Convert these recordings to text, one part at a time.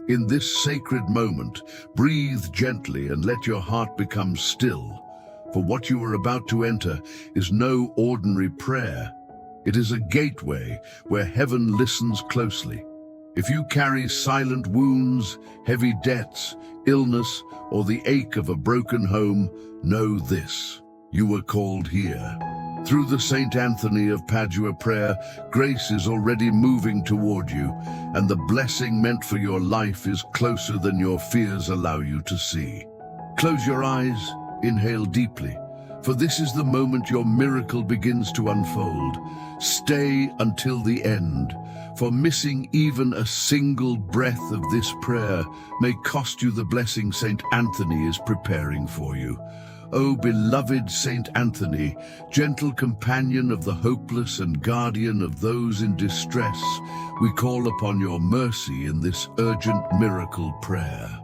In this sacred moment, breathe gently and let your heart become still. For what you are about to enter is no ordinary prayer. It is a gateway where heaven listens closely. If you carry silent wounds, heavy debts, illness, or the ache of a broken home, know this: you were called here. Through the Saint Anthony of Padua prayer, grace is already moving toward you, and the blessing meant for your life is closer than your fears allow you to see. Close your eyes, inhale deeply, for this is the moment your miracle begins to unfold. Stay until the end, for missing even a single breath of this prayer may cost you the blessing Saint Anthony is preparing for you. O beloved Saint Anthony, gentle companion of the hopeless and guardian of those in distress, we call upon your mercy in this urgent miracle prayer.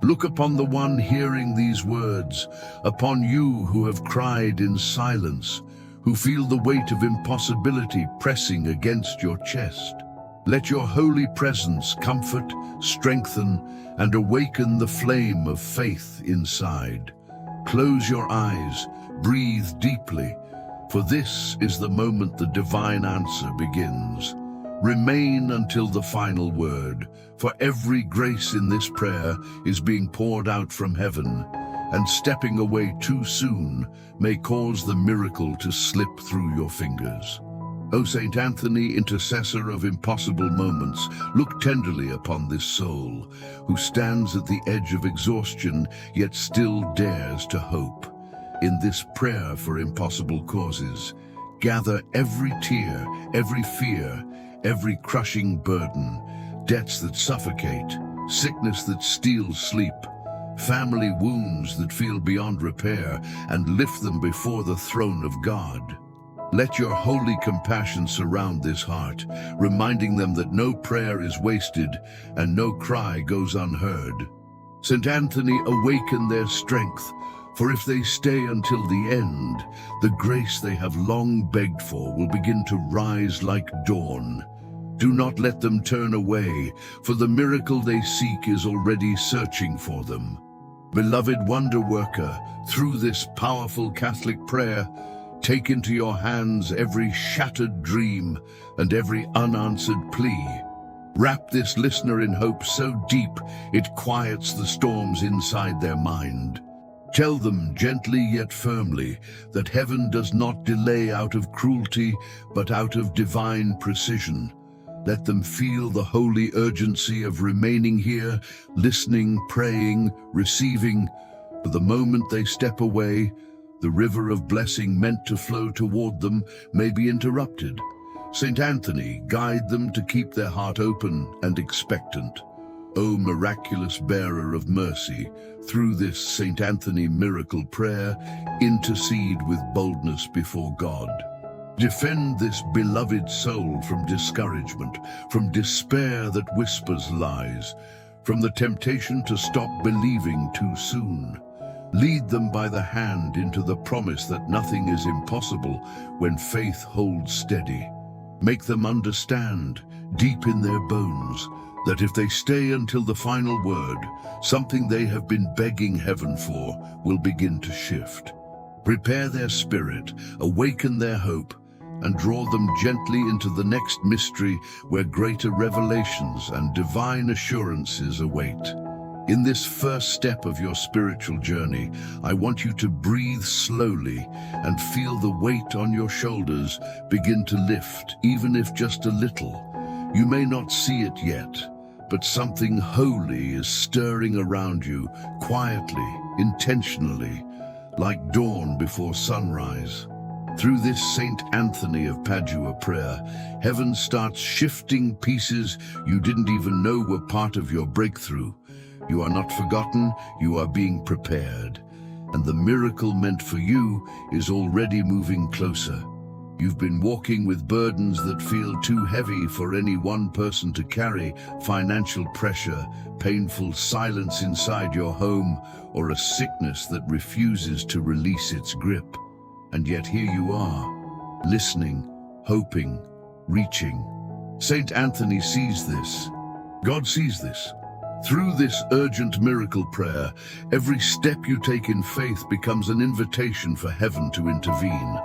Look upon the one hearing these words, upon you who have cried in silence, who feel the weight of impossibility pressing against your chest. Let your holy presence comfort, strengthen, and awaken the flame of faith inside. Close your eyes, breathe deeply, for this is the moment the divine answer begins. Remain until the final word, for every grace in this prayer is being poured out from heaven, and stepping away too soon may cause the miracle to slip through your fingers. O Saint Anthony, intercessor of impossible moments, look tenderly upon this soul, who stands at the edge of exhaustion, yet still dares to hope. In this prayer for impossible causes, gather every tear, every fear, every crushing burden, debts that suffocate, sickness that steals sleep, family wounds that feel beyond repair, and lift them before the throne of God. Let your holy compassion surround this heart, reminding them that no prayer is wasted and no cry goes unheard. Saint Anthony, awaken their strength, for if they stay until the end, the grace they have long begged for will begin to rise like dawn. Do not let them turn away, for the miracle they seek is already searching for them. Beloved wonder worker, through this powerful Catholic prayer, take into your hands every shattered dream and every unanswered plea. Wrap this listener in hope so deep it quiets the storms inside their mind. Tell them gently yet firmly that heaven does not delay out of cruelty, but out of divine precision. Let them feel the holy urgency of remaining here, listening, praying, receiving. For the moment they step away, the river of blessing meant to flow toward them may be interrupted. Saint Anthony, guide them to keep their heart open and expectant. O miraculous bearer of mercy, through this Saint Anthony miracle prayer, intercede with boldness before God. Defend this beloved soul from discouragement, from despair that whispers lies, from the temptation to stop believing too soon. Lead them by the hand into the promise that nothing is impossible when faith holds steady. Make them understand, deep in their bones, that if they stay until the final word, something they have been begging heaven for will begin to shift. Prepare their spirit, awaken their hope, and draw them gently into the next mystery where greater revelations and divine assurances await. In this first step of your spiritual journey, I want you to breathe slowly and feel the weight on your shoulders begin to lift, even if just a little. You may not see it yet, but something holy is stirring around you, quietly, intentionally, like dawn before sunrise. Through this Saint Anthony of Padua prayer, heaven starts shifting pieces you didn't even know were part of your breakthrough. You are not forgotten, you are being prepared. And the miracle meant for you is already moving closer. You've been walking with burdens that feel too heavy for any one person to carry, financial pressure, painful silence inside your home, or a sickness that refuses to release its grip. And yet here you are, listening, hoping, reaching. Saint Anthony sees this. God sees this. Through this urgent miracle prayer, every step you take in faith becomes an invitation for heaven to intervene.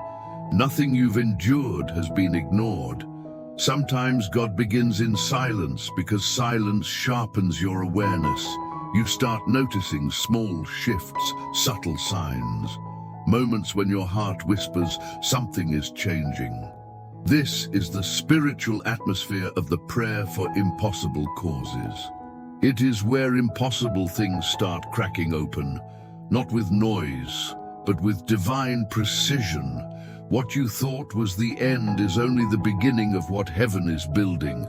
Nothing you've endured has been ignored. Sometimes God begins in silence because silence sharpens your awareness. You start noticing small shifts, subtle signs, moments when your heart whispers, something is changing. This is the spiritual atmosphere of the prayer for impossible causes. It is where impossible things start cracking open, not with noise, but with divine precision. What you thought was the end is only the beginning of what heaven is building.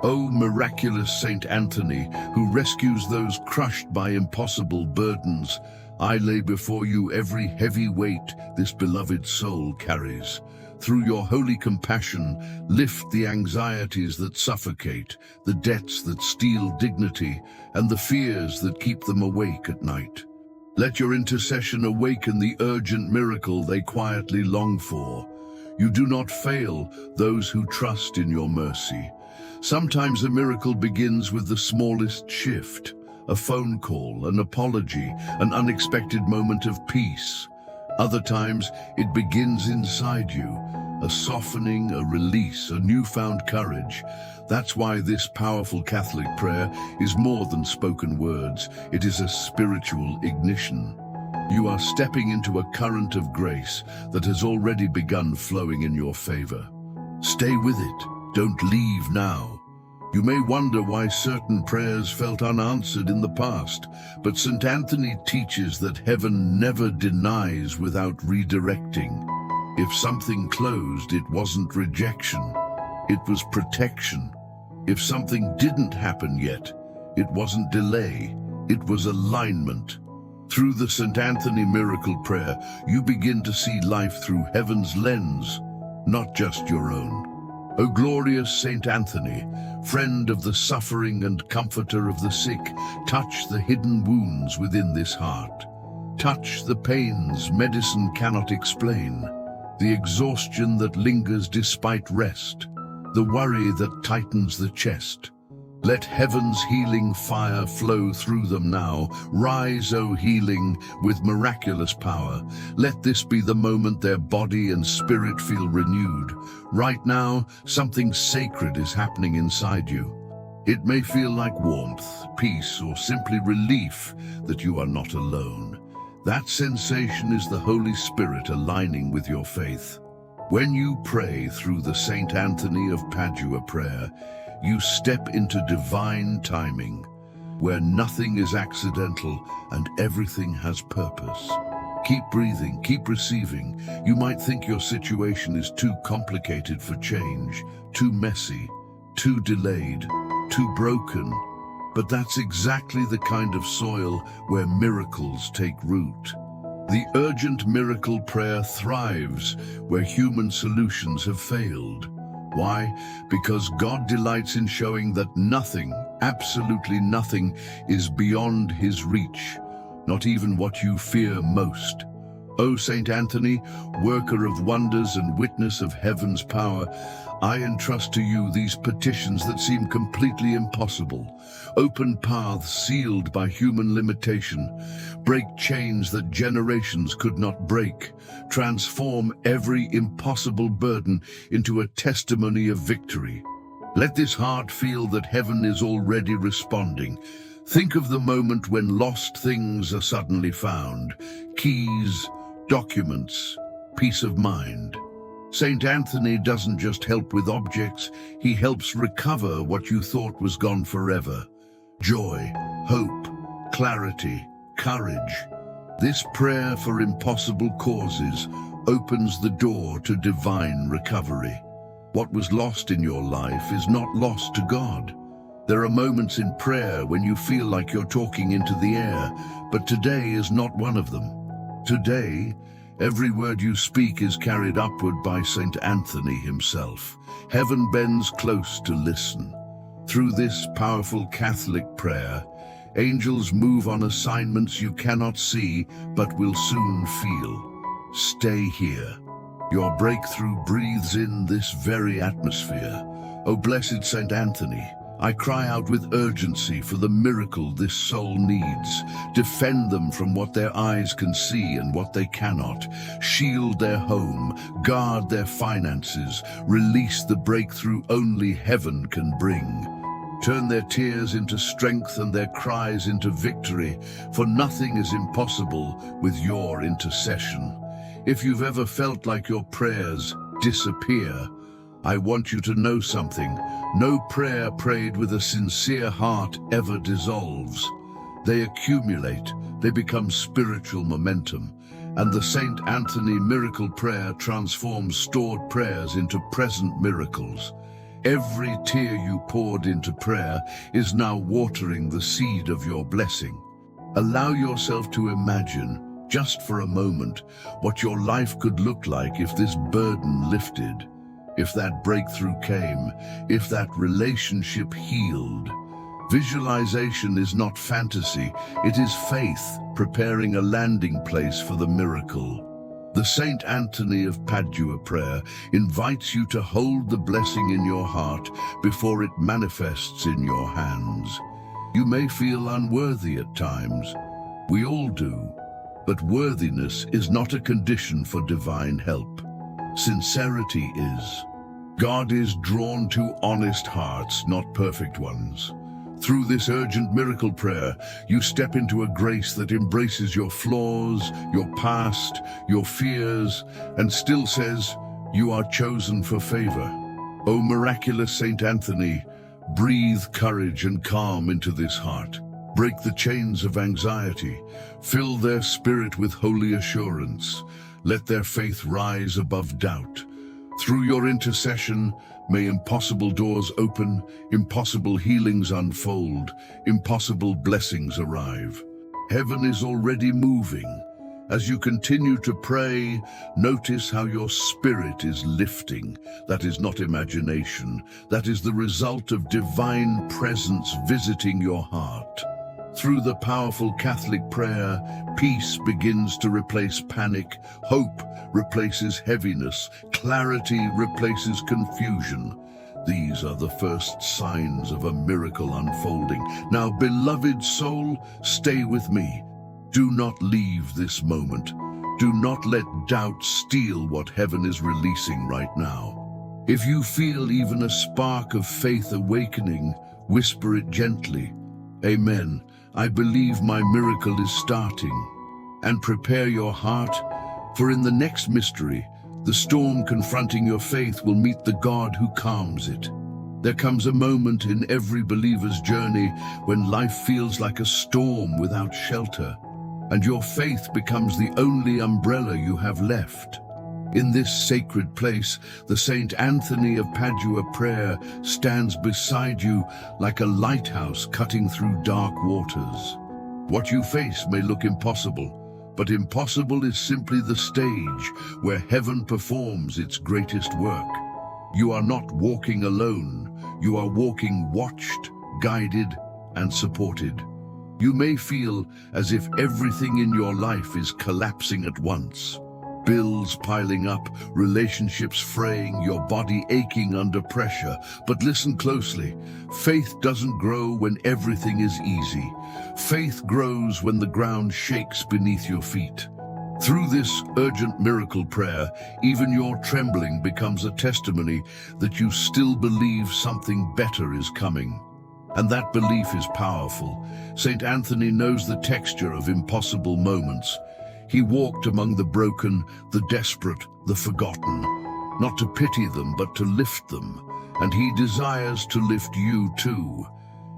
O miraculous Saint Anthony, who rescues those crushed by impossible burdens, I lay before you every heavy weight this beloved soul carries. Through your holy compassion, lift the anxieties that suffocate, the debts that steal dignity, and the fears that keep them awake at night. Let your intercession awaken the urgent miracle they quietly long for. You do not fail those who trust in your mercy. Sometimes a miracle begins with the smallest shift, a phone call, an apology, an unexpected moment of peace. Other times, it begins inside you, a softening, a release, a newfound courage. That's why this powerful Catholic prayer is more than spoken words. It is a spiritual ignition. You are stepping into a current of grace that has already begun flowing in your favor. Stay with it. Don't leave now. You may wonder why certain prayers felt unanswered in the past, but Saint Anthony teaches that heaven never denies without redirecting. If something closed, it wasn't rejection, it was protection. If something didn't happen yet, it wasn't delay, it was alignment. Through the Saint Anthony miracle prayer, you begin to see life through heaven's lens, not just your own. O glorious Saint Anthony, friend of the suffering and comforter of the sick, touch the hidden wounds within this heart. Touch the pains medicine cannot explain, the exhaustion that lingers despite rest, the worry that tightens the chest. Let heaven's healing fire flow through them now. Rise, O healing, with miraculous power. Let this be the moment their body and spirit feel renewed. Right now, something sacred is happening inside you. It may feel like warmth, peace, or simply relief that you are not alone. That sensation is the Holy Spirit aligning with your faith. When you pray through the Saint Anthony of Padua prayer, you step into divine timing, where nothing is accidental and everything has purpose. Keep breathing, keep receiving. You might think your situation is too complicated for change, too messy, too delayed, too broken. But that's exactly the kind of soil where miracles take root. The urgent miracle prayer thrives where human solutions have failed. Why? Because God delights in showing that nothing, absolutely nothing, is beyond his reach, not even what you fear most. O Saint Anthony, worker of wonders and witness of heaven's power, I entrust to you these petitions that seem completely impossible. Open paths sealed by human limitation. Break chains that generations could not break. Transform every impossible burden into a testimony of victory. Let this heart feel that heaven is already responding. Think of the moment when lost things are suddenly found. Keys, documents, peace of mind. Saint Anthony doesn't just help with objects, he helps recover what you thought was gone forever. Joy, hope, clarity, courage. This prayer for impossible causes opens the door to divine recovery. What was lost in your life is not lost to God. There are moments in prayer when you feel like you're talking into the air, but today is not one of them. Today, every word you speak is carried upward by Saint Anthony himself. Heaven bends close to listen. Through this powerful Catholic prayer, angels move on assignments you cannot see but will soon feel. Stay here. Your breakthrough breathes in this very atmosphere. O blessed Saint Anthony, I cry out with urgency for the miracle this soul needs. Defend them from what their eyes can see and what they cannot. Shield their home, guard their finances, release the breakthrough only heaven can bring. Turn their tears into strength and their cries into victory, for nothing is impossible with your intercession. If you've ever felt like your prayers disappear, I want you to know something. No prayer prayed with a sincere heart ever dissolves. They accumulate, they become spiritual momentum, and the Saint Anthony miracle prayer transforms stored prayers into present miracles. Every tear you poured into prayer is now watering the seed of your blessing. Allow yourself to imagine, just for a moment, what your life could look like if this burden lifted. If that breakthrough came, if that relationship healed. Visualization is not fantasy, it is faith preparing a landing place for the miracle. The Saint Anthony of Padua prayer invites you to hold the blessing in your heart before it manifests in your hands. You may feel unworthy at times. We all do. But worthiness is not a condition for divine help. Sincerity is. God is drawn to honest hearts, not perfect ones. Through this urgent miracle prayer, you step into a grace that embraces your flaws, your past, your fears, and still says, you are chosen for favor. O miraculous Saint Anthony, breathe courage and calm into this heart. Break the chains of anxiety. Fill their spirit with holy assurance. Let their faith rise above doubt. Through your intercession, may impossible doors open, impossible healings unfold, impossible blessings arrive. Heaven is already moving. As you continue to pray, notice how your spirit is lifting. That is not imagination. That is the result of divine presence visiting your heart. Through the powerful Catholic prayer, peace begins to replace panic, hope replaces heaviness, clarity replaces confusion. These are the first signs of a miracle unfolding. Now, beloved soul, stay with me. Do not leave this moment. Do not let doubt steal what heaven is releasing right now. If you feel even a spark of faith awakening, whisper it gently. Amen. I believe my miracle is starting. And prepare your heart, for in the next mystery, the storm confronting your faith will meet the God who calms it. There comes a moment in every believer's journey when life feels like a storm without shelter, and your faith becomes the only umbrella you have left. In this sacred place, the Saint Anthony of Padua prayer stands beside you like a lighthouse cutting through dark waters. What you face may look impossible, but impossible is simply the stage where heaven performs its greatest work. You are not walking alone. You are walking watched, guided, and supported. You may feel as if everything in your life is collapsing at once. Bills piling up, relationships fraying, your body aching under pressure. But listen closely. Faith doesn't grow when everything is easy. Faith grows when the ground shakes beneath your feet. Through this urgent miracle prayer, even your trembling becomes a testimony that you still believe something better is coming. And that belief is powerful. Saint Anthony knows the texture of impossible moments. He walked among the broken, the desperate, the forgotten, not to pity them, but to lift them. And he desires to lift you too.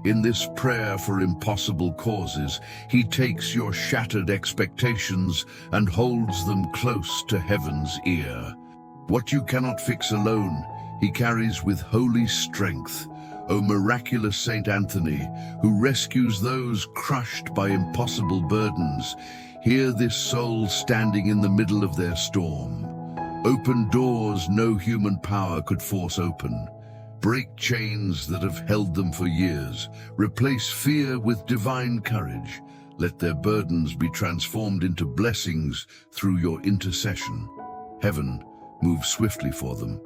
In this prayer for impossible causes, he takes your shattered expectations and holds them close to heaven's ear. What you cannot fix alone, he carries with holy strength. O miraculous Saint Anthony, who rescues those crushed by impossible burdens, hear this soul standing in the middle of their storm. Open doors no human power could force open. Break chains that have held them for years. Replace fear with divine courage. Let their burdens be transformed into blessings through your intercession. Heaven moves swiftly for them.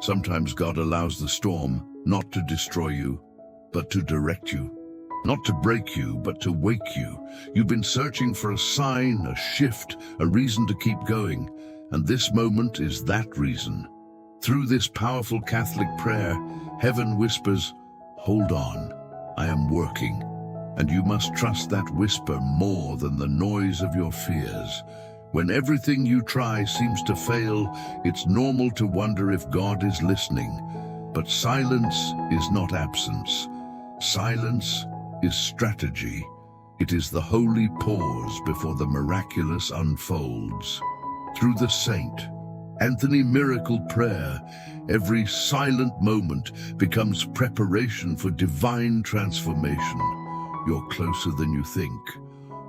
Sometimes God allows the storm not to destroy you, but to direct you. Not to break you, but to wake you. You've been searching for a sign, a shift, a reason to keep going, and this moment is that reason. Through this powerful Catholic prayer, heaven whispers, "Hold on, I am working." And you must trust that whisper more than the noise of your fears. When everything you try seems to fail, it's normal to wonder if God is listening. But silence is not absence. Silence is strategy. It is the holy pause before the miraculous unfolds. Through the Saint Anthony Miracle Prayer, every silent moment becomes preparation for divine transformation. You're closer than you think.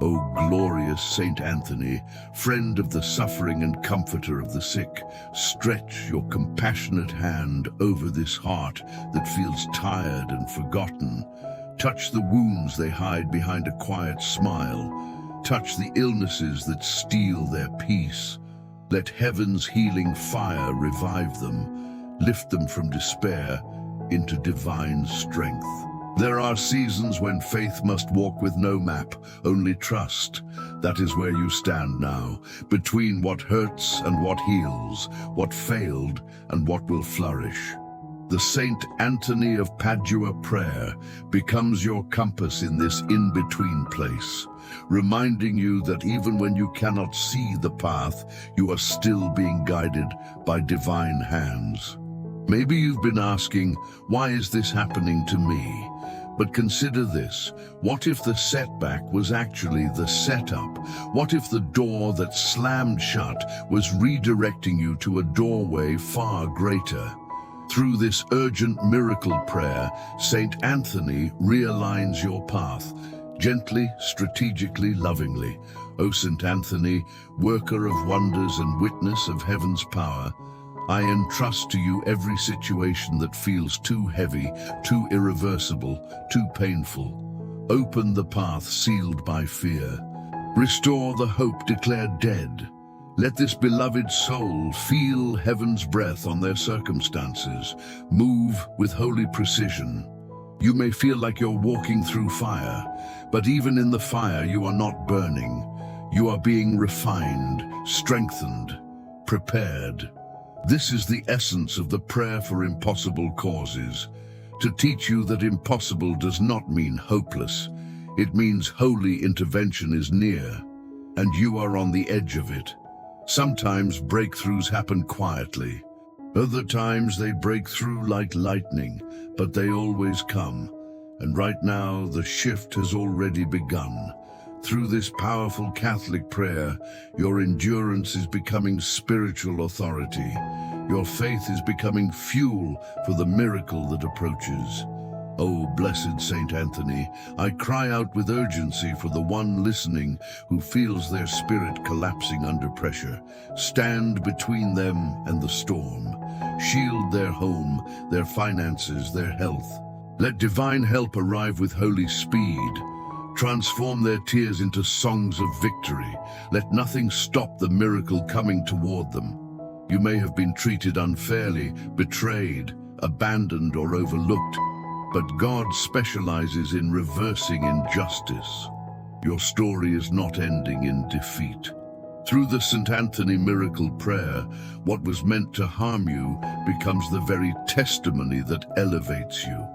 O glorious Saint Anthony, friend of the suffering and comforter of the sick, stretch your compassionate hand over this heart that feels tired and forgotten. Touch the wounds they hide behind a quiet smile. Touch the illnesses that steal their peace. Let heaven's healing fire revive them, lift them from despair into divine strength. There are seasons when faith must walk with no map, only trust. That is where you stand now, between what hurts and what heals, what failed and what will flourish. The Saint Anthony of Padua prayer becomes your compass in this in-between place, reminding you that even when you cannot see the path, you are still being guided by divine hands. Maybe you've been asking, why is this happening to me? But consider this, what if the setback was actually the setup? What if the door that slammed shut was redirecting you to a doorway far greater? Through this urgent miracle prayer, Saint Anthony realigns your path, gently, strategically, lovingly. O Saint Anthony, worker of wonders and witness of heaven's power, I entrust to you every situation that feels too heavy, too irreversible, too painful. Open the path sealed by fear. Restore the hope declared dead. Let this beloved soul feel heaven's breath on their circumstances. Move with holy precision. You may feel like you're walking through fire, but even in the fire you are not burning. You are being refined, strengthened, prepared. This is the essence of the prayer for impossible causes, to teach you that impossible does not mean hopeless. It means holy intervention is near, and you are on the edge of it. Sometimes breakthroughs happen quietly. Other times they break through like lightning, but they always come. And right now the shift has already begun. Through this powerful Catholic prayer, your endurance is becoming spiritual authority. Your faith is becoming fuel for the miracle that approaches. O blessed Saint Anthony, I cry out with urgency for the one listening who feels their spirit collapsing under pressure. Stand between them and the storm. Shield their home, their finances, their health. Let divine help arrive with holy speed. Transform their tears into songs of victory. Let nothing stop the miracle coming toward them. You may have been treated unfairly, betrayed, abandoned, or overlooked, but God specializes in reversing injustice. Your story is not ending in defeat. Through the Saint Anthony Miracle Prayer, what was meant to harm you becomes the very testimony that elevates you.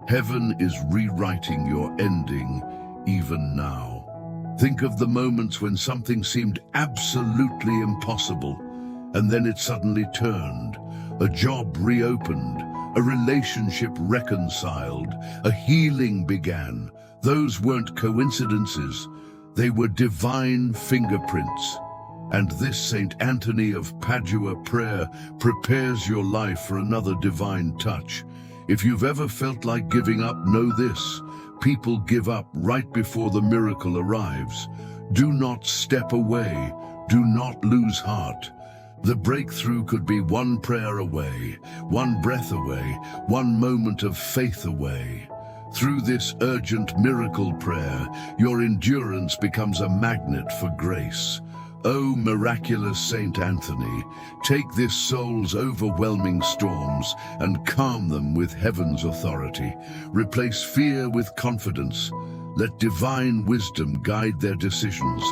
Heaven is rewriting your ending even now. Think of the moments when something seemed absolutely impossible, and then it suddenly turned. A job reopened, a relationship reconciled, a healing began. Those weren't coincidences, they were divine fingerprints. And this Saint Anthony of Padua prayer prepares your life for another divine touch. If you've ever felt like giving up, know this: people give up right before the miracle arrives. Do not step away. Do not lose heart. The breakthrough could be one prayer away, one breath away, one moment of faith away. Through this urgent miracle prayer, your endurance becomes a magnet for grace. O miraculous Saint Anthony, take this soul's overwhelming storms and calm them with heaven's authority. Replace fear with confidence. Let divine wisdom guide their decisions.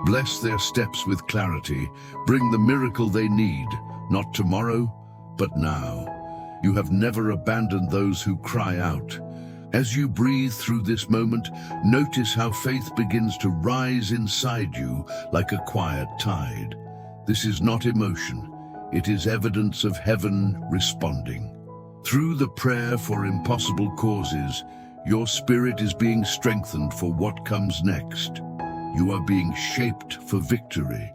Bless their steps with clarity. Bring the miracle they need, not tomorrow, but now. You have never abandoned those who cry out. As you breathe through this moment, notice how faith begins to rise inside you like a quiet tide. This is not emotion. It is evidence of heaven responding. Through the prayer for impossible causes, your spirit is being strengthened for what comes next. You are being shaped for victory.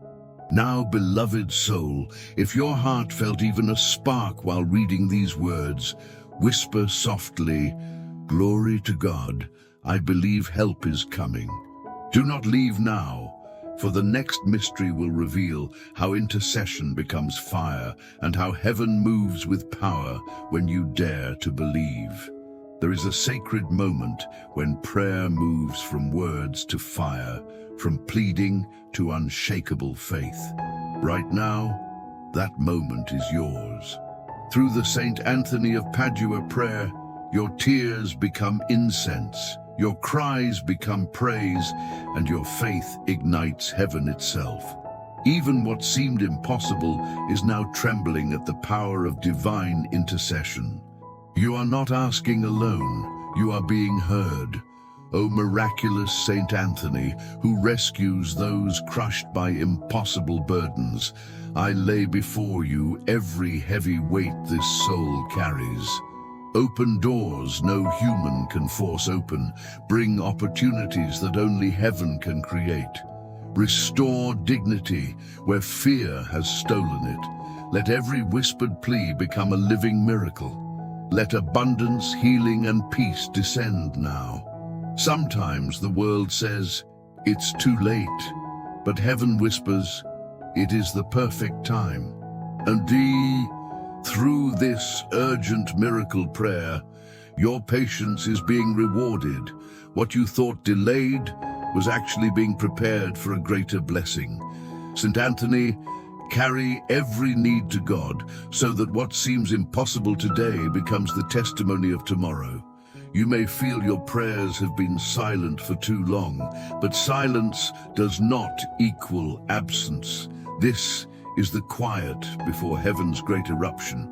Now, beloved soul, if your heart felt even a spark while reading these words, whisper softly, "Glory to God, I believe help is coming." Do not leave now, for the next mystery will reveal how intercession becomes fire and how heaven moves with power when you dare to believe. There is a sacred moment when prayer moves from words to fire, from pleading to unshakable faith. Right now, that moment is yours. Through the Saint Anthony of Padua prayer, your tears become incense, your cries become praise, and your faith ignites heaven itself. Even what seemed impossible is now trembling at the power of divine intercession. You are not asking alone, you are being heard. O miraculous Saint Anthony, who rescues those crushed by impossible burdens, I lay before you every heavy weight this soul carries. Open doors no human can force open. Bring opportunities that only heaven can create. Restore dignity where fear has stolen it. Let every whispered plea become a living miracle. Let abundance, healing, and peace descend now. Sometimes the world says, it's too late, but heaven whispers, it is the perfect time. And through this urgent miracle prayer, your patience is being rewarded. What you thought delayed was actually being prepared for a greater blessing. St. Anthony, carry every need to God so that what seems impossible today becomes the testimony of tomorrow. You may feel your prayers have been silent for too long, but silence does not equal absence. This is the quiet before heaven's great eruption.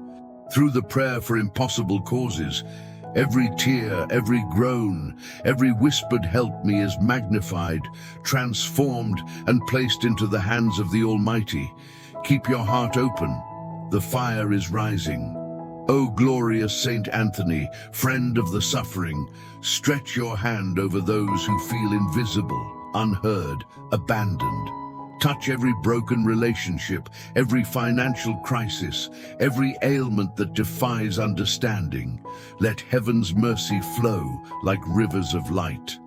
Through the prayer for impossible causes, every tear, every groan, every whispered help me is magnified, transformed, and placed into the hands of the Almighty. Keep your heart open. The fire is rising. O glorious Saint Anthony, friend of the suffering, stretch your hand over those who feel invisible, unheard, abandoned. Touch every broken relationship, every financial crisis, every ailment that defies understanding. Let heaven's mercy flow like rivers of light.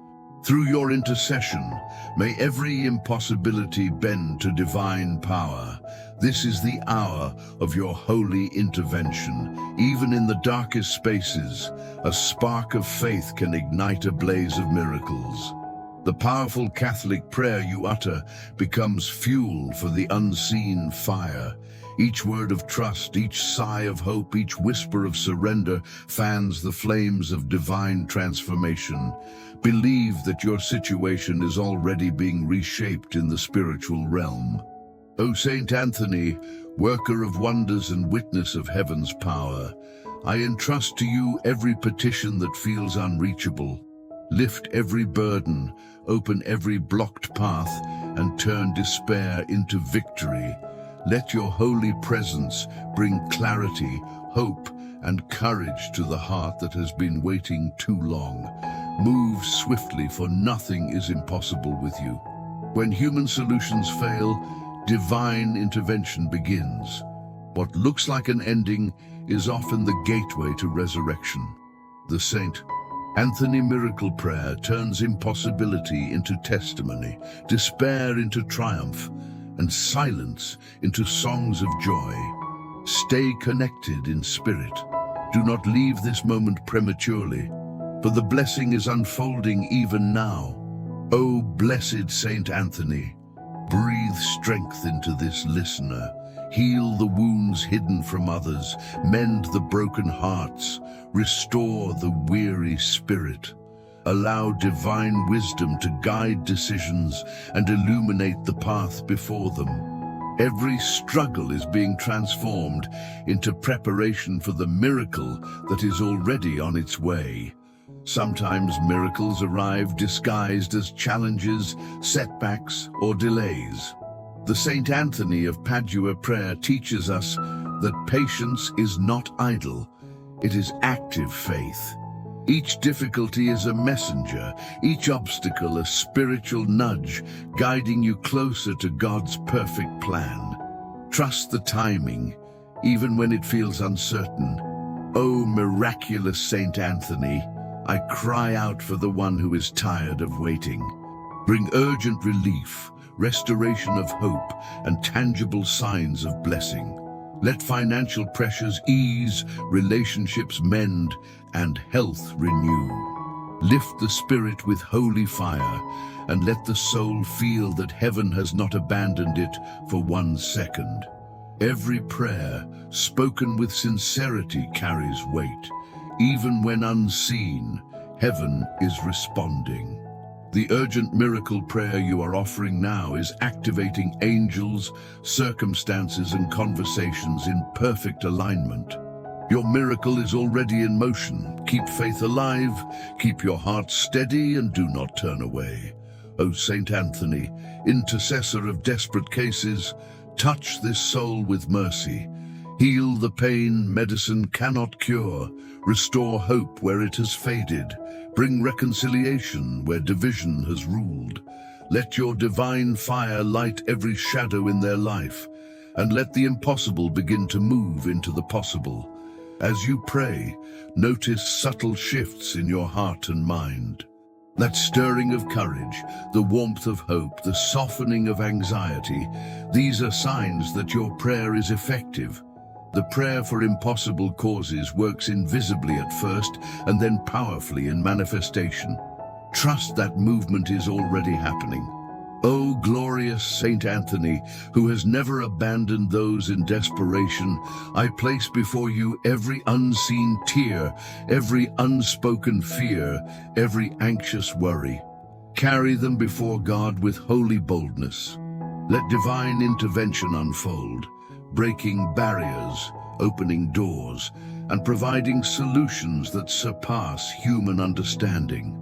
Through your intercession, may every impossibility bend to divine power. This is the hour of your holy intervention. Even in the darkest spaces, a spark of faith can ignite a blaze of miracles. The powerful Catholic prayer you utter becomes fuel for the unseen fire. Each word of trust, each sigh of hope, each whisper of surrender fans the flames of divine transformation. Believe that your situation is already being reshaped in the spiritual realm. O Saint Anthony, worker of wonders and witness of heaven's power, I entrust to you every petition that feels unreachable. Lift every burden, open every blocked path, and turn despair into victory. Let your holy presence bring clarity, hope, and courage to the heart that has been waiting too long. Move swiftly, for nothing is impossible with you. When human solutions fail, divine intervention begins. What looks like an ending is often the gateway to resurrection. The Saint Anthony miracle prayer turns impossibility into testimony, despair into triumph, and silence into songs of joy. Stay connected in spirit. Do not leave this moment prematurely, for the blessing is unfolding even now. O blessed Saint Anthony, breathe Breathe strength into this listener. Heal the wounds hidden from others. Mend the broken hearts. Restore the weary spirit. Allow divine wisdom to guide decisions and illuminate the path before them. Every struggle is being transformed into preparation for the miracle that is already on its way. Sometimes miracles arrive disguised as challenges, setbacks, or delays. The Saint Anthony of Padua prayer teaches us that patience is not idle, it is active faith. Each difficulty is a messenger, each obstacle a spiritual nudge, guiding you closer to God's perfect plan. Trust the timing, even when it feels uncertain. O miraculous Saint Anthony, I cry out for the one who is tired of waiting. Bring urgent relief, restoration of hope, and tangible signs of blessing. Let financial pressures ease, relationships mend, and health renew. Lift the spirit with holy fire, and let the soul feel that heaven has not abandoned it for 1 second. Every prayer, spoken with sincerity, carries weight. Even when unseen, heaven is responding. The urgent miracle prayer you are offering now is activating angels, circumstances, and conversations in perfect alignment. Your miracle is already in motion. Keep faith alive, keep your heart steady, and do not turn away. O Saint Anthony, intercessor of desperate cases, touch this soul with mercy. Heal the pain medicine cannot cure. Restore hope where it has faded. Bring reconciliation where division has ruled. Let your divine fire light every shadow in their life, and let the impossible begin to move into the possible. As you pray, notice subtle shifts in your heart and mind. That stirring of courage, the warmth of hope, the softening of anxiety, these are signs that your prayer is effective. The prayer for impossible causes works invisibly at first and then powerfully in manifestation. Trust that movement is already happening. O glorious Saint Anthony, who has never abandoned those in desperation, I place before you every unseen tear, every unspoken fear, every anxious worry. Carry them before God with holy boldness. Let divine intervention unfold, breaking barriers, opening doors, and providing solutions that surpass human understanding.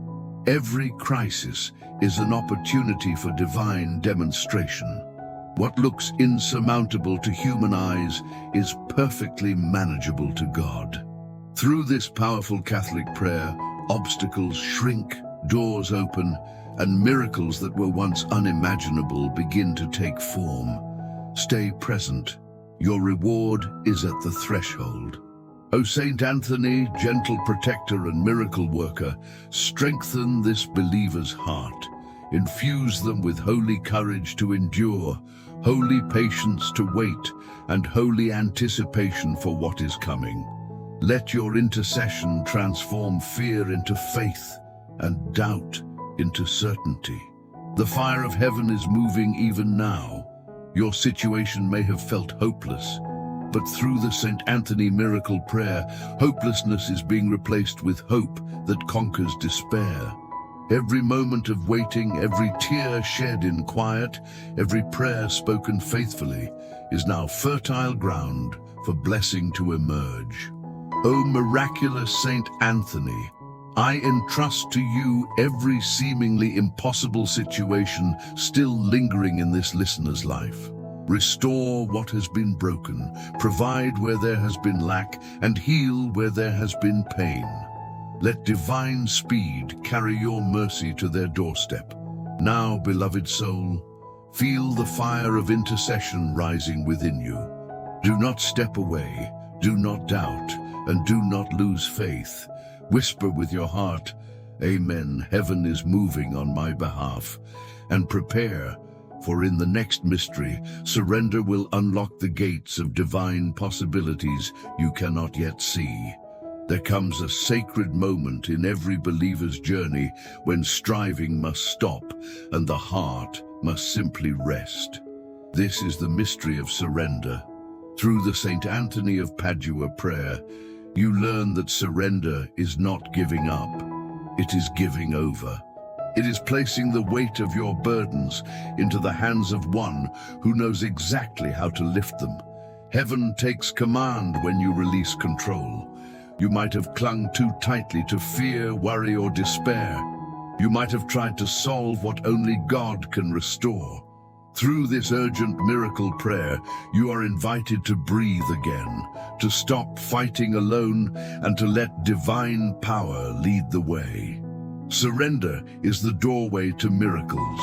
Every crisis is an opportunity for divine demonstration. What looks insurmountable to human eyes is perfectly manageable to God. Through this powerful Catholic prayer, obstacles shrink, doors open, and miracles that were once unimaginable begin to take form. Stay present. Your reward is at the threshold. O Saint Anthony, gentle protector and miracle worker, strengthen this believer's heart. Infuse them with holy courage to endure, holy patience to wait, and holy anticipation for what is coming. Let your intercession transform fear into faith and doubt into certainty. The fire of heaven is moving even now. Your situation may have felt hopeless, but through the Saint Anthony miracle prayer, hopelessness is being replaced with hope that conquers despair. Every moment of waiting, every tear shed in quiet, every prayer spoken faithfully is now fertile ground for blessing to emerge. O miraculous Saint Anthony, I entrust to you every seemingly impossible situation still lingering in this listener's life. Restore what has been broken, provide where there has been lack, and heal where there has been pain. Let divine speed carry your mercy to their doorstep. Now, beloved soul, feel the fire of intercession rising within you. Do not step away, do not doubt, and do not lose faith. Whisper with your heart, Amen, heaven is moving on my behalf. And prepare, for in the next mystery, surrender will unlock the gates of divine possibilities you cannot yet see. There comes a sacred moment in every believer's journey when striving must stop and the heart must simply rest. This is the mystery of surrender. Through the Saint Anthony of Padua prayer, you learn that surrender is not giving up, it is giving over. It is placing the weight of your burdens into the hands of one who knows exactly how to lift them. Heaven takes command when you release control. You might have clung too tightly to fear, worry, or despair. You might have tried to solve what only God can restore. Through this urgent miracle prayer, you are invited to breathe again, to stop fighting alone, and to let divine power lead the way. Surrender is the doorway to miracles.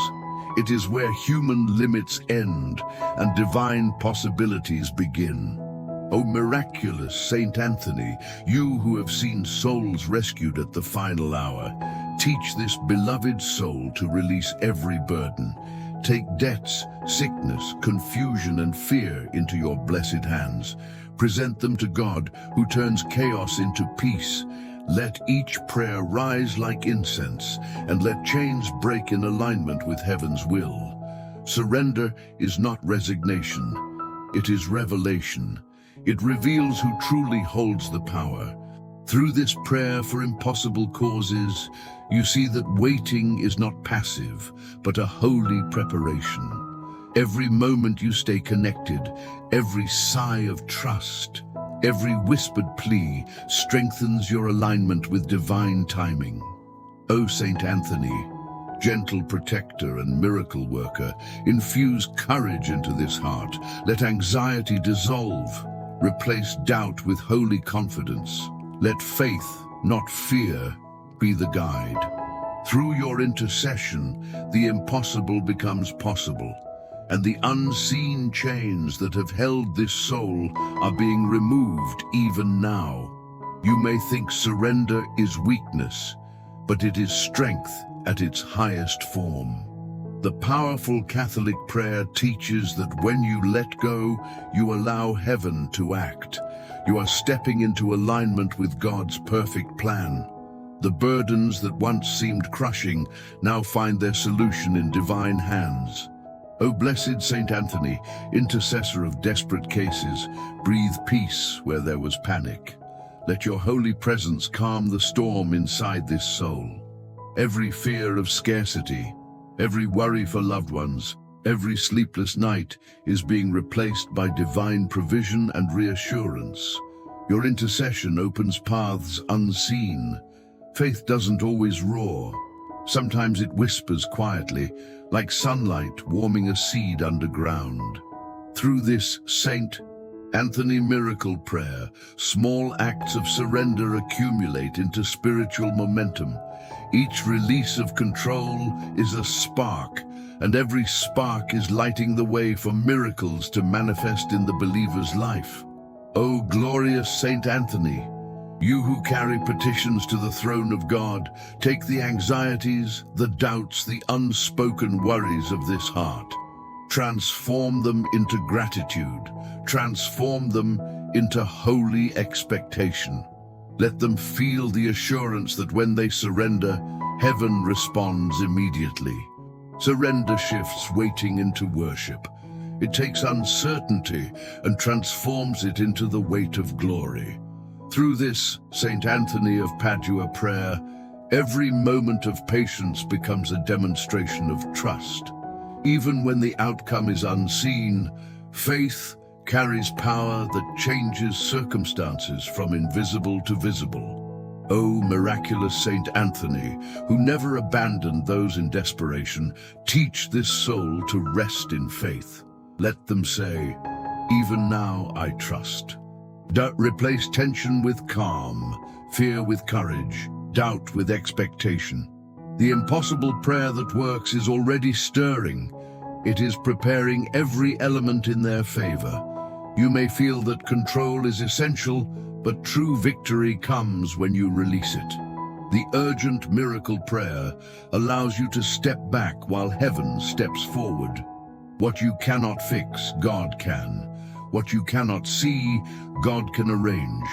It is where human limits end and divine possibilities begin. O miraculous Saint Anthony, you who have seen souls rescued at the final hour, teach this beloved soul to release every burden. Take debts, sickness, confusion, and fear into your blessed hands. Present them to God, who turns chaos into peace. Let each prayer rise like incense, and let chains break in alignment with heaven's will. Surrender is not resignation, it is revelation. It reveals who truly holds the power. Through this prayer for impossible causes, you see that waiting is not passive, but a holy preparation. Every moment you stay connected, every sigh of trust, every whispered plea strengthens your alignment with divine timing. O Saint Anthony, gentle protector and miracle worker, infuse courage into this heart. Let anxiety dissolve. Replace doubt with holy confidence. Let faith, not fear, be the guide. Through your intercession, the impossible becomes possible, and the unseen chains that have held this soul are being removed even now. You may think surrender is weakness, but it is strength at its highest form. The powerful Catholic prayer teaches that when you let go, you allow heaven to act. You are stepping into alignment with God's perfect plan. The burdens that once seemed crushing now find their solution in divine hands. O blessed Saint Anthony, intercessor of desperate cases, breathe peace where there was panic. Let your holy presence calm the storm inside this soul. Every fear of scarcity, every worry for loved ones, every sleepless night is being replaced by divine provision and reassurance. Your intercession opens paths unseen. Faith doesn't always roar. Sometimes it whispers quietly, like sunlight warming a seed underground. Through this Saint Anthony miracle prayer, small acts of surrender accumulate into spiritual momentum. Each release of control is a spark, and every spark is lighting the way for miracles to manifest in the believer's life. O glorious Saint Anthony, you who carry petitions to the throne of God, take the anxieties, the doubts, the unspoken worries of this heart. Transform them into gratitude. Transform them into holy expectation. Let them feel the assurance that when they surrender, heaven responds immediately. Surrender shifts waiting into worship. It takes uncertainty and transforms it into the weight of glory. Through this Saint Anthony of Padua prayer, every moment of patience becomes a demonstration of trust. Even when the outcome is unseen, faith carries power that changes circumstances from invisible to visible. O miraculous Saint Anthony, who never abandoned those in desperation, teach this soul to rest in faith. Let them say, "Even now I trust." Replace tension with calm, fear with courage, doubt with expectation. The impossible prayer that works is already stirring. It is preparing every element in their favor. You may feel that control is essential, but true victory comes when you release it. The urgent miracle prayer allows you to step back while heaven steps forward. What you cannot fix, God can. What you cannot see, God can arrange.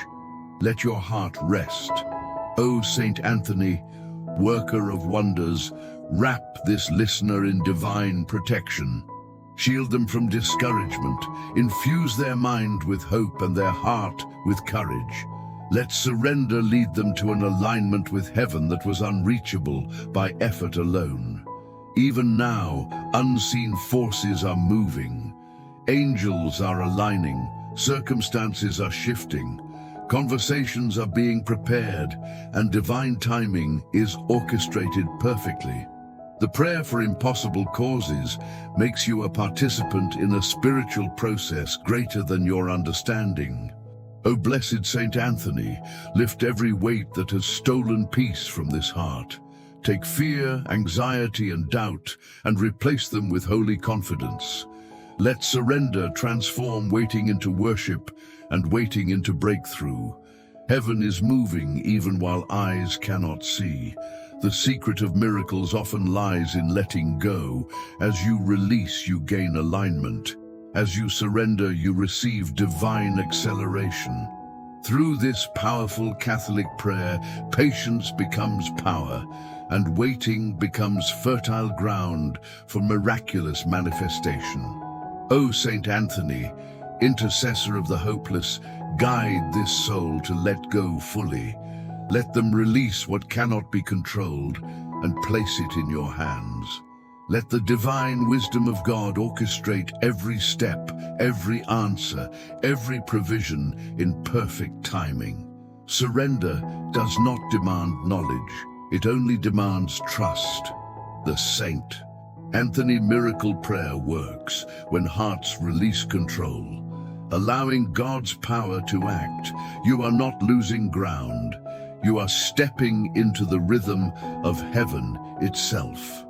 Let your heart rest. O Saint Anthony, worker of wonders, wrap this listener in divine protection. Shield them from discouragement. Infuse their mind with hope and their heart with courage. Let surrender lead them to an alignment with heaven that was unreachable by effort alone. Even now, unseen forces are moving. Angels are aligning. Circumstances are shifting. Conversations are being prepared, and divine timing is orchestrated perfectly. The prayer for impossible causes makes you a participant in a spiritual process greater than your understanding. O blessed Saint Anthony, lift every weight that has stolen peace from this heart. Take fear, anxiety, and doubt, and replace them with holy confidence. Let surrender transform waiting into worship and waiting into breakthrough. Heaven is moving even while eyes cannot see. The secret of miracles often lies in letting go. As you release, you gain alignment. As you surrender, you receive divine acceleration. Through this powerful Catholic prayer, patience becomes power, and waiting becomes fertile ground for miraculous manifestation. O Saint Anthony, intercessor of the hopeless, guide this soul to let go fully. Let them release what cannot be controlled and place it in your hands. Let the divine wisdom of God orchestrate every step, every answer, every provision in perfect timing. Surrender does not demand knowledge, it only demands trust. The Saint Anthony miracle prayer works when hearts release control. Allowing God's power to act, you are not losing ground. You are stepping into the rhythm of heaven itself.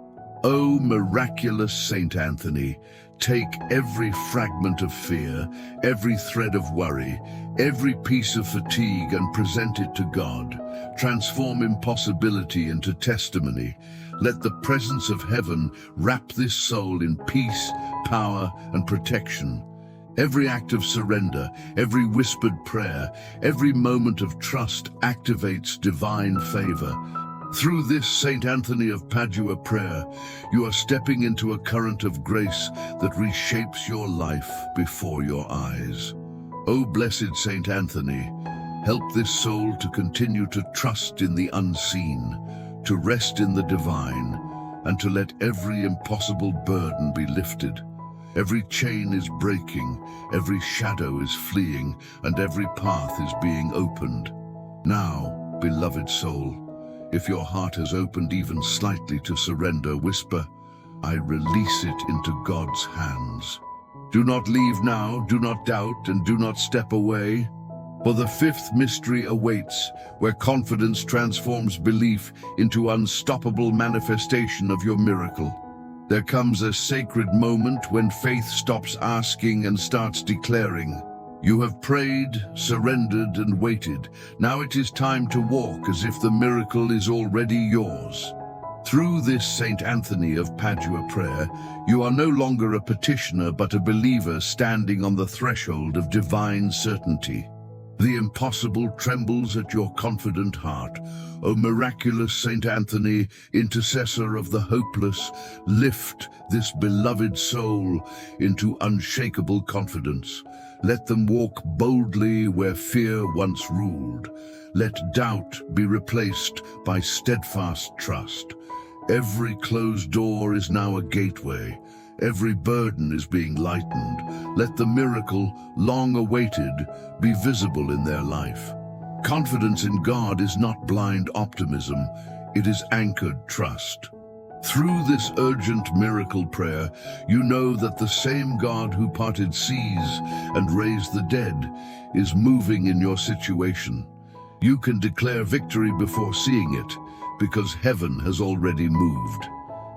O miraculous Saint Anthony, take every fragment of fear, every thread of worry, every piece of fatigue and present it to God. Transform impossibility into testimony. Let the presence of heaven wrap this soul in peace, power, and protection. Every act of surrender, every whispered prayer, every moment of trust activates divine favor. Through this Saint Anthony of Padua prayer, you are stepping into a current of grace that reshapes your life before your eyes. O blessed Saint Anthony, help this soul to continue to trust in the unseen, to rest in the divine, and to let every impossible burden be lifted. Every chain is breaking, every shadow is fleeing, and every path is being opened. Now, beloved soul, if your heart has opened even slightly to surrender, whisper, I release it into God's hands. Do not leave now, do not doubt, and do not step away. For the fifth mystery awaits, where confidence transforms belief into unstoppable manifestation of your miracle. There comes a sacred moment when faith stops asking and starts declaring. You have prayed, surrendered, and waited. Now it is time to walk as if the miracle is already yours. Through this Saint Anthony of Padua prayer, you are no longer a petitioner but a believer standing on the threshold of divine certainty. The impossible trembles at your confident heart. O miraculous Saint Anthony, intercessor of the hopeless, lift this beloved soul into unshakable confidence. Let them walk boldly where fear once ruled. Let doubt be replaced by steadfast trust. Every closed door is now a gateway. Every burden is being lightened. Let the miracle, long awaited, be visible in their life. Confidence in God is not blind optimism, it is anchored trust. Through this urgent miracle prayer, you know that the same God who parted seas and raised the dead is moving in your situation. You can declare victory before seeing it, because heaven has already moved.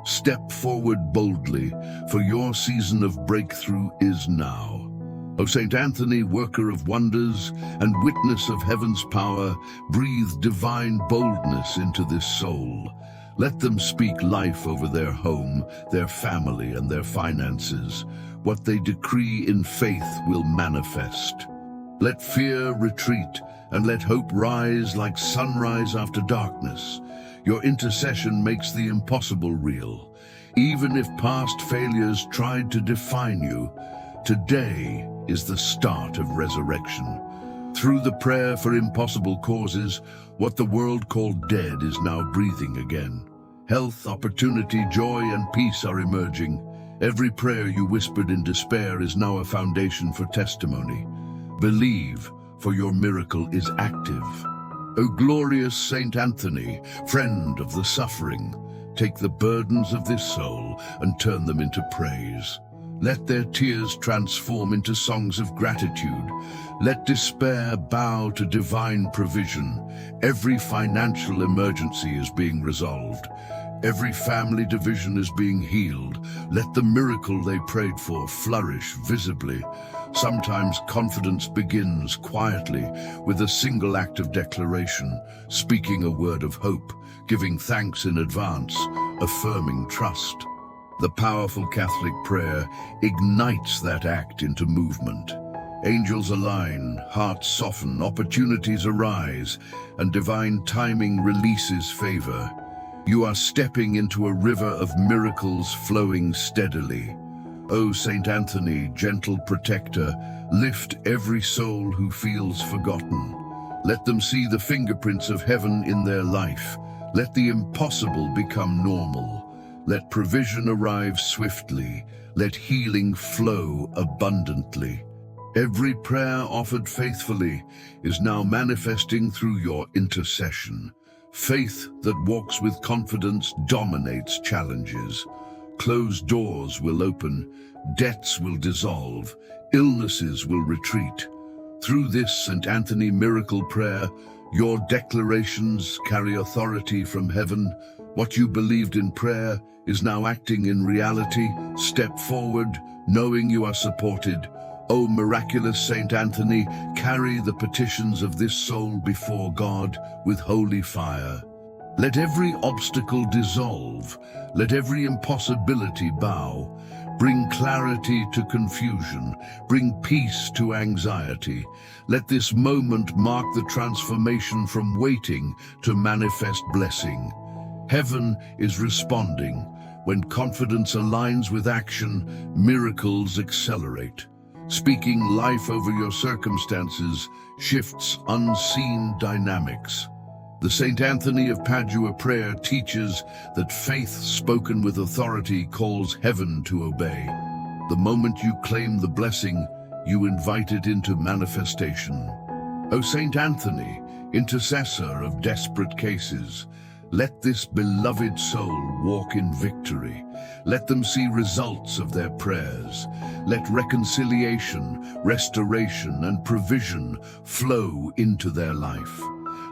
Step forward boldly, for your season of breakthrough is now. O Saint Anthony, worker of wonders and witness of heaven's power, breathe divine boldness into this soul. Let them speak life over their home, their family, and their finances. What they decree in faith will manifest. Let fear retreat, and let hope rise like sunrise after darkness. Your intercession makes the impossible real. Even if past failures tried to define you, today is the start of resurrection. Through the prayer for impossible causes, what the world called dead is now breathing again. Health, opportunity, joy, and peace are emerging. Every prayer you whispered in despair is now a foundation for testimony. Believe, for your miracle is active. O glorious Saint Anthony, friend of the suffering, take the burdens of this soul and turn them into praise. Let their tears transform into songs of gratitude. Let despair bow to divine provision. Every financial emergency is being resolved. Every family division is being healed. Let the miracle they prayed for flourish visibly. Sometimes confidence begins quietly with a single act of declaration, speaking a word of hope, giving thanks in advance, affirming trust. The powerful Catholic prayer ignites that act into movement. Angels align, hearts soften, opportunities arise, and divine timing releases favor. You are stepping into a river of miracles flowing steadily. O Saint Anthony, gentle protector, lift every soul who feels forgotten. Let them see the fingerprints of heaven in their life. Let the impossible become normal. Let provision arrive swiftly. Let healing flow abundantly. Every prayer offered faithfully is now manifesting through your intercession. Faith that walks with confidence dominates challenges. Closed doors will open, debts will dissolve, illnesses will retreat. Through this Saint Anthony miracle prayer, your declarations carry authority from heaven. What you believed in prayer is now acting in reality. Step forward, knowing you are supported. O miraculous Saint Anthony, carry the petitions of this soul before God with holy fire. Let every obstacle dissolve. Let every impossibility bow. Bring clarity to confusion. Bring peace to anxiety. Let this moment mark the transformation from waiting to manifest blessing. Heaven is responding. When confidence aligns with action, miracles accelerate. Speaking life over your circumstances shifts unseen dynamics. The Saint Anthony of Padua prayer teaches that faith spoken with authority calls heaven to obey. The moment you claim the blessing, you invite it into manifestation. O Saint Anthony, intercessor of desperate cases, let this beloved soul walk in victory. Let them see results of their prayers. Let reconciliation, restoration, and provision flow into their life.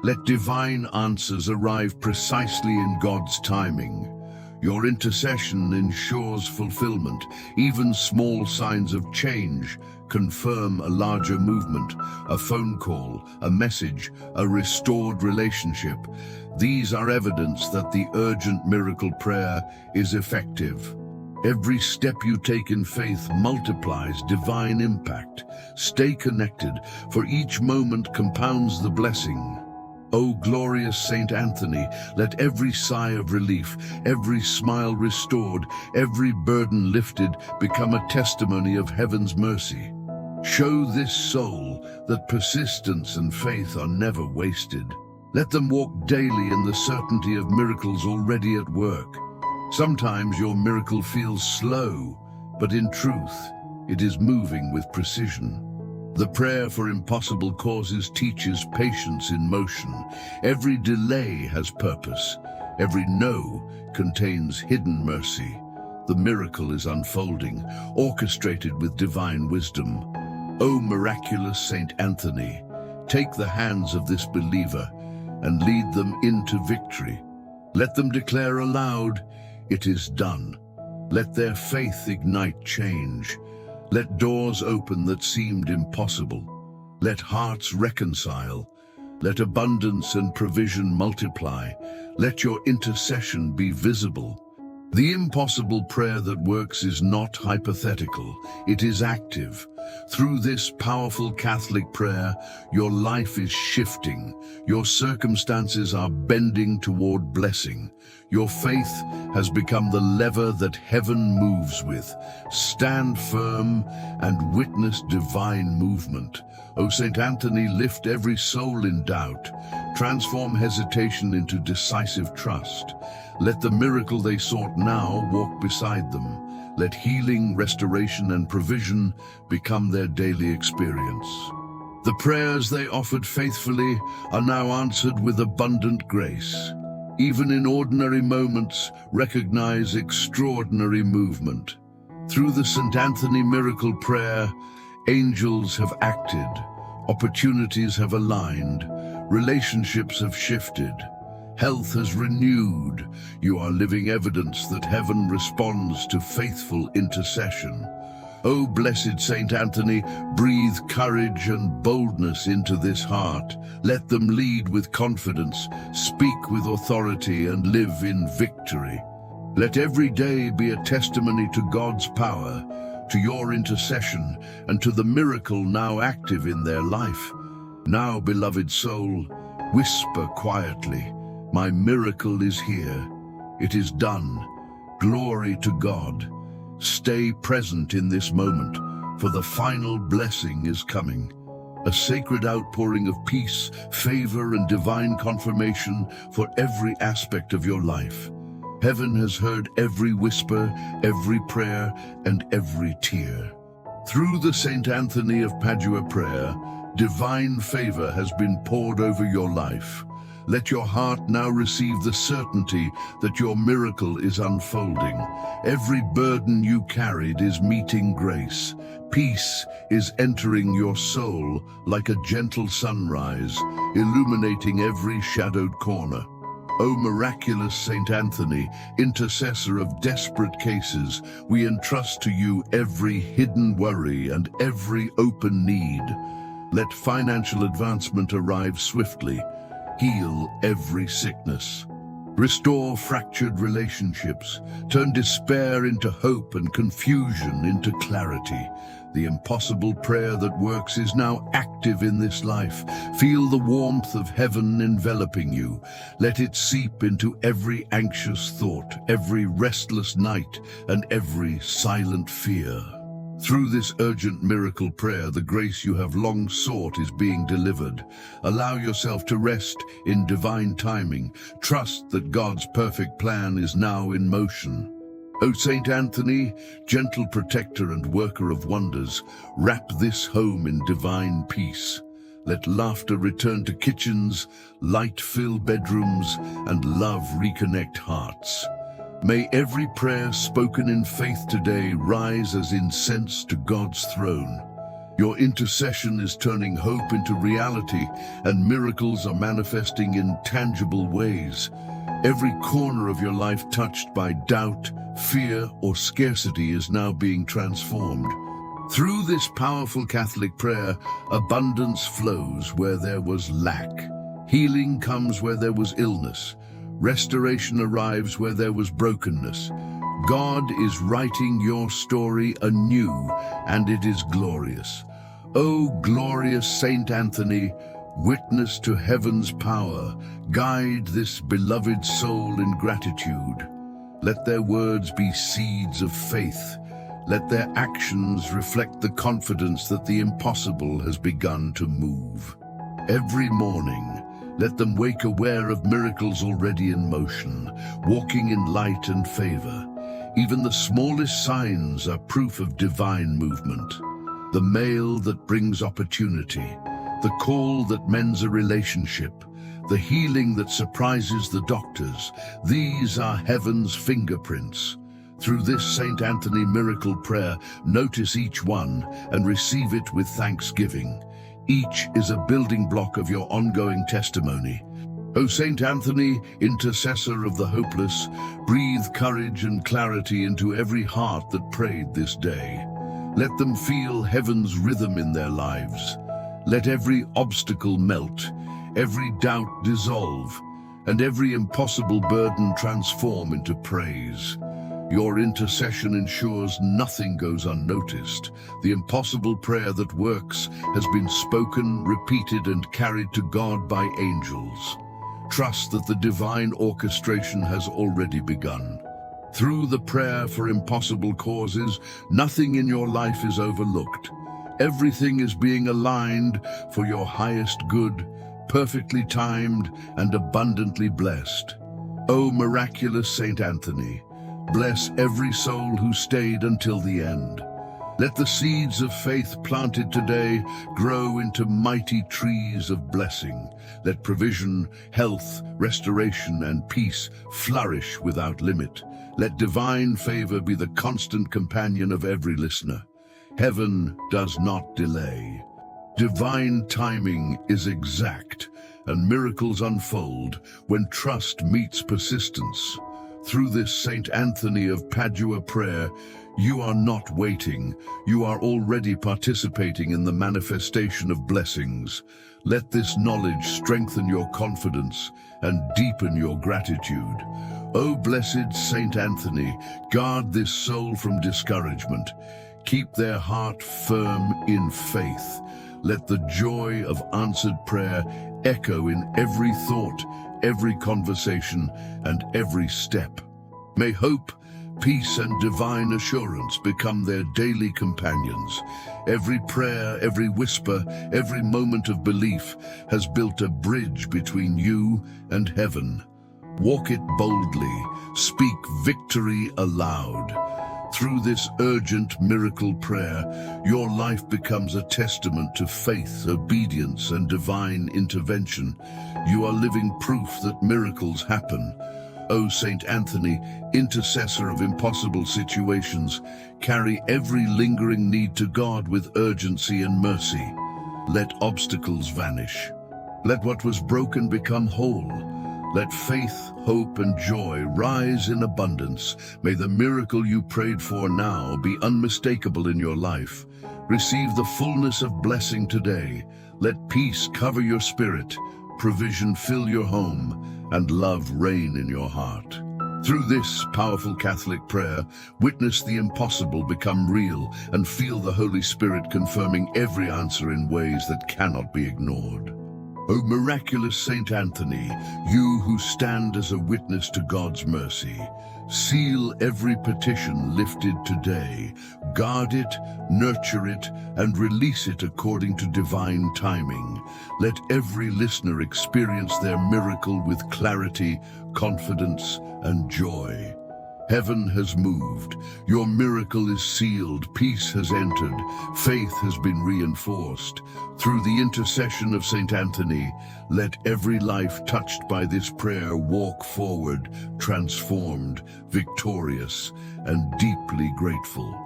Let divine answers arrive precisely in God's timing. Your intercession ensures fulfillment. Even small signs of change confirm a larger movement, a phone call, a message, a restored relationship. These are evidence that the urgent miracle prayer is effective. Every step you take in faith multiplies divine impact. Stay connected, for each moment compounds the blessing. O glorious Saint Anthony, let every sigh of relief, every smile restored, every burden lifted become a testimony of heaven's mercy. Show this soul that persistence and faith are never wasted. Let them walk daily in the certainty of miracles already at work. Sometimes your miracle feels slow, but in truth, it is moving with precision. The prayer for impossible causes teaches patience in motion. Every delay has purpose. Every no contains hidden mercy. The miracle is unfolding, orchestrated with divine wisdom. O miraculous Saint Anthony, take the hands of this believer and lead them into victory. Let them declare aloud, "It is done." Let their faith ignite change. Let doors open that seemed impossible. Let hearts reconcile. Let abundance and provision multiply. Let your intercession be visible. The impossible prayer that works is not hypothetical. It is active. Through this powerful Catholic prayer, your life is shifting. Your circumstances are bending toward blessing. Your faith has become the lever that heaven moves with. Stand firm and witness divine movement. O Saint Anthony, lift every soul in doubt. Transform hesitation into decisive trust. Let the miracle they sought now walk beside them. Let healing, restoration, and provision become their daily experience. The prayers they offered faithfully are now answered with abundant grace. Even in ordinary moments, recognize extraordinary movement. Through the Saint Anthony miracle prayer, angels have acted, opportunities have aligned, relationships have shifted. Health has renewed. You are living evidence that heaven responds to faithful intercession. O blessed Saint Anthony, breathe courage and boldness into this heart. Let them lead with confidence, speak with authority, and live in victory. Let every day be a testimony to God's power, to your intercession, and to the miracle now active in their life. Now, beloved soul, whisper quietly, "My miracle is here. It is done. Glory to God." Stay present in this moment, for the final blessing is coming. A sacred outpouring of peace, favor, and divine confirmation for every aspect of your life. Heaven has heard every whisper, every prayer, and every tear. Through the Saint Anthony of Padua prayer, divine favor has been poured over your life. Let your heart now receive the certainty that your miracle is unfolding. Every burden you carried is meeting grace. Peace is entering your soul like a gentle sunrise, illuminating every shadowed corner. O miraculous Saint Anthony, intercessor of desperate cases, we entrust to you every hidden worry and every open need. Let financial advancement arrive swiftly. Heal every sickness. Restore fractured relationships. Turn despair into hope and confusion into clarity. The impossible prayer that works is now active in this life. Feel the warmth of heaven enveloping you. Let it seep into every anxious thought, every restless night, and every silent fear. Through this urgent miracle prayer, the grace you have long sought is being delivered. Allow yourself to rest in divine timing. Trust that God's perfect plan is now in motion. O Saint Anthony, gentle protector and worker of wonders, wrap this home in divine peace. Let laughter return to kitchens, light fill bedrooms, and love reconnect hearts. May every prayer spoken in faith today rise as incense to God's throne. Your intercession is turning hope into reality, and miracles are manifesting in tangible ways. Every corner of your life touched by doubt, fear, or scarcity is now being transformed. Through this powerful Catholic prayer, abundance flows where there was lack. Healing comes where there was illness. Restoration arrives where there was brokenness. God is writing your story anew, and it is glorious. O glorious Saint Anthony, witness to heaven's power, guide this beloved soul in gratitude. Let their words be seeds of faith. Let their actions reflect the confidence that the impossible has begun to move. Every morning, let them wake aware of miracles already in motion, walking in light and favor. Even the smallest signs are proof of divine movement. The mail that brings opportunity, the call that mends a relationship, the healing that surprises the doctors, these are heaven's fingerprints. Through this Saint Anthony miracle prayer, notice each one and receive it with thanksgiving. Each is a building block of your ongoing testimony. O Saint Anthony, intercessor of the hopeless, breathe courage and clarity into every heart that prayed this day. Let them feel heaven's rhythm in their lives. Let every obstacle melt, every doubt dissolve, and every impossible burden transform into praise. Your intercession ensures nothing goes unnoticed. The impossible prayer that works has been spoken, repeated, and carried to God by angels. Trust that the divine orchestration has already begun. Through the prayer for impossible causes, nothing in your life is overlooked. Everything is being aligned for your highest good, perfectly timed and abundantly blessed. O miraculous Saint Anthony, bless every soul who stayed until the end. Let the seeds of faith planted today grow into mighty trees of blessing. Let provision, health, restoration, and peace flourish without limit. Let divine favor be the constant companion of every listener. Heaven does not delay. Divine timing is exact, and miracles unfold when trust meets persistence. Through this Saint Anthony of Padua prayer, you are not waiting, you are already participating in the manifestation of blessings. Let this knowledge strengthen your confidence and deepen your gratitude. O blessed Saint Anthony, guard this soul from discouragement. Keep their heart firm in faith. Let the joy of answered prayer echo in every thought, every conversation, and every step. May hope, peace, and divine assurance become their daily companions. Every prayer, every whisper, every moment of belief has built a bridge between you and heaven. Walk it boldly, speak victory aloud. Through this urgent miracle prayer, your life becomes a testament to faith, obedience, and divine intervention. You are living proof that miracles happen. O Saint Anthony, intercessor of impossible situations, carry every lingering need to God with urgency and mercy. Let obstacles vanish. Let what was broken become whole. Let faith, hope, and joy rise in abundance. May the miracle you prayed for now be unmistakable in your life. Receive the fullness of blessing today. Let peace cover your spirit, provision fill your home, and love reign in your heart. Through this powerful Catholic prayer, witness the impossible become real and feel the Holy Spirit confirming every answer in ways that cannot be ignored. O miraculous Saint Anthony, you who stand as a witness to God's mercy, seal every petition lifted today, guard it, nurture it, and release it according to divine timing. Let every listener experience their miracle with clarity, confidence, and joy. Heaven has moved, your miracle is sealed, peace has entered, faith has been reinforced. Through the intercession of Saint Anthony, let every life touched by this prayer walk forward, transformed, victorious, and deeply grateful.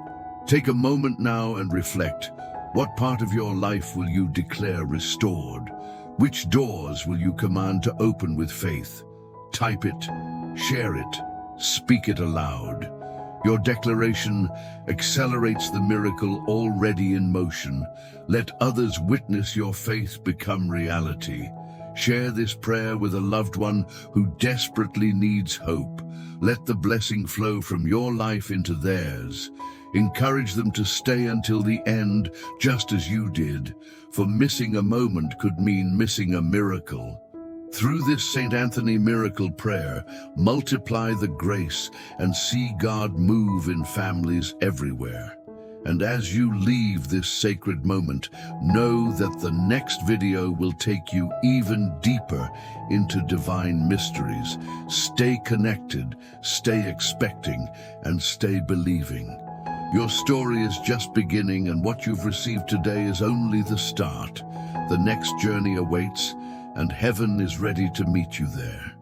Take a moment now and reflect. What part of your life will you declare restored? Which doors will you command to open with faith? Type it, share it, speak it aloud. Your declaration accelerates the miracle already in motion. Let others witness your faith become reality. Share this prayer with a loved one who desperately needs hope. Let the blessing flow from your life into theirs. Encourage them to stay until the end, just as you did, for missing a moment could mean missing a miracle. Through this Saint Anthony miracle prayer, multiply the grace and see God move in families everywhere. And as you leave this sacred moment, know that the next video will take you even deeper into divine mysteries. Stay connected, stay expecting, and stay believing. Your story is just beginning, and what you've received today is only the start. The next journey awaits, and heaven is ready to meet you there.